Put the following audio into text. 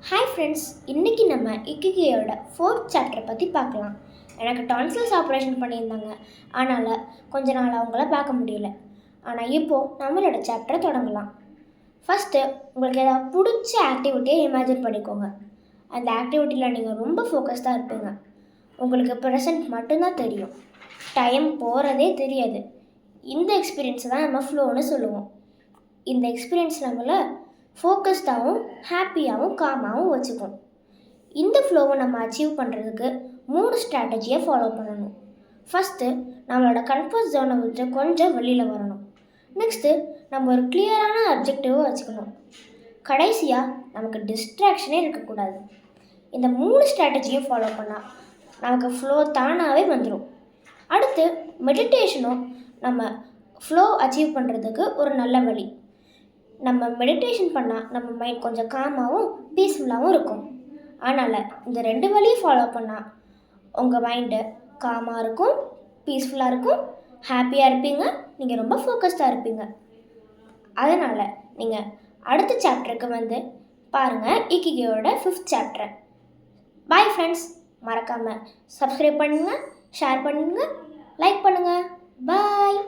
Hi friends, இன்றைக்கி நம்ம இக்கிகியோட 4th சாப்டரை பற்றி பார்க்கலாம். எனக்கு டான்சில்ஸ் ஆப்ரேஷன் பண்ணியிருந்தாங்க, அதனால் கொஞ்ச நாள் அவங்கள பார்க்க முடியல. ஆனால் இப்போது நம்மளோட சாப்டரை தொடங்கலாம். ஃபஸ்ட்டு உங்களுக்கு ஏதாவது பிடிச்ச ஆக்டிவிட்டியை இமேஜின் பண்ணிக்கோங்க. அந்த ஆக்டிவிட்டியில் நீங்கள் ரொம்ப ஃபோக்கஸ்டாக இருப்பீங்க. உங்களுக்கு ப்ரெசன்ட் மட்டும்தான் தெரியும், டைம் போகிறதே தெரியாது. இந்த எக்ஸ்பீரியன்ஸை தான் நம்ம ஃப்ளோன்னு சொல்லுவோம். இந்த எக்ஸ்பீரியன்ஸ் நம்மளை ஃபோக்கஸ்டாகவும் ஹாப்பியாகவும் காமாகவும் வச்சுக்கும். இந்த ஃப்ளோவை நம்ம அச்சீவ் பண்ணுறதுக்கு 3 ஸ்ட்ராட்டஜியை ஃபாலோ பண்ணணும். ஃபஸ்ட்டு நம்மளோட கம்ஃபர்ட் ஜோனை விட்டு கொஞ்சம் வெளியில் வரணும். நெக்ஸ்ட்டு நம்ம ஒரு கிளியரான அப்ஜெக்டிவை வச்சுக்கணும். கடைசியாக நமக்கு டிஸ்ட்ராக்ஷனே இருக்கக்கூடாது. இந்த 3 ஸ்ட்ராட்டஜியும் ஃபாலோ பண்ணால் நமக்கு ஃப்ளோ தானாகவே வந்துடும். அடுத்து மெடிடேஷனும் நம்ம ஃப்ளோ அச்சீவ் பண்ணுறதுக்கு ஒரு நல்ல வழி. நம்ம மெடிடேஷன் பண்ணால் நம்ம மைண்ட் கொஞ்சம் காமாகவும் பீஸ்ஃபுல்லாகவும் இருக்கும். அதனால் இந்த 2 வழியை ஃபாலோ பண்ணால் உங்கள் மைண்டு காமாக இருக்கும், பீஸ்ஃபுல்லாக இருக்கும், ஹாப்பியாக இருப்பீங்க, நீங்கள் ரொம்ப ஃபோக்கஸ்டாக இருப்பீங்க. அதனால் நீங்கள் அடுத்த சாப்டருக்கு வந்து பாருங்கள் இக்கிகியோட 5th சாப்டரை. பாய் ஃப்ரெண்ட்ஸ், மறக்காமல் சப்ஸ்கிரைப் பண்ணுங்கள், ஷேர் பண்ணுங்கள், லைக் பண்ணுங்கள். பாய்.